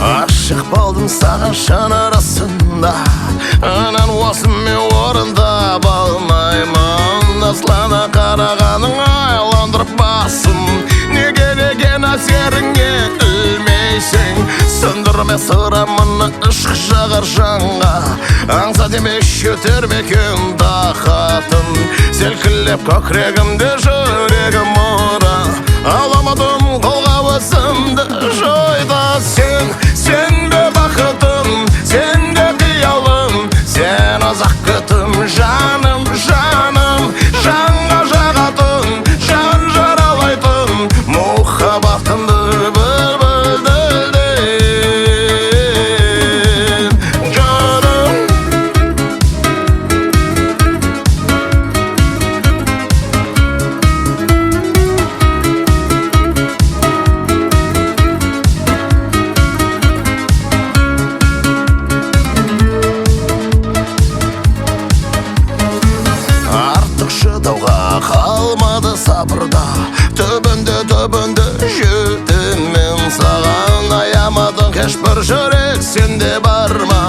Aşık болдым саған шын арасында, анан осымен орында болмаймын. Аслана қарағаның айландырып басым, неге деген әсеріңе ілмейсің. Сөндірме сұрамыны ішкі жағар жанға, аңса демеші термекен тақатын. Селкілеп көкірегімде жүрегім ұра, аламадым қолға өзімді жойда. Сен бе бақытым, сен де қиялым, сен ұзақ күтім, жаным, жаным. Жанға жағатын, жан жаралайтын, мұхаббатымды шыдауға қалмады сабырда, түбінде жетем мен саған. Аямадың ешбір жүрек сенде бар ма?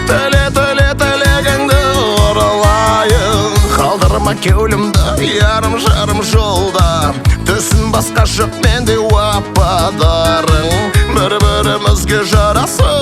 Тілегіңді оралайын, қалдырма кеулімді ярым жарым жолда. Түсін басқа жоқ менде уападарың, бір-бірімізге жарасып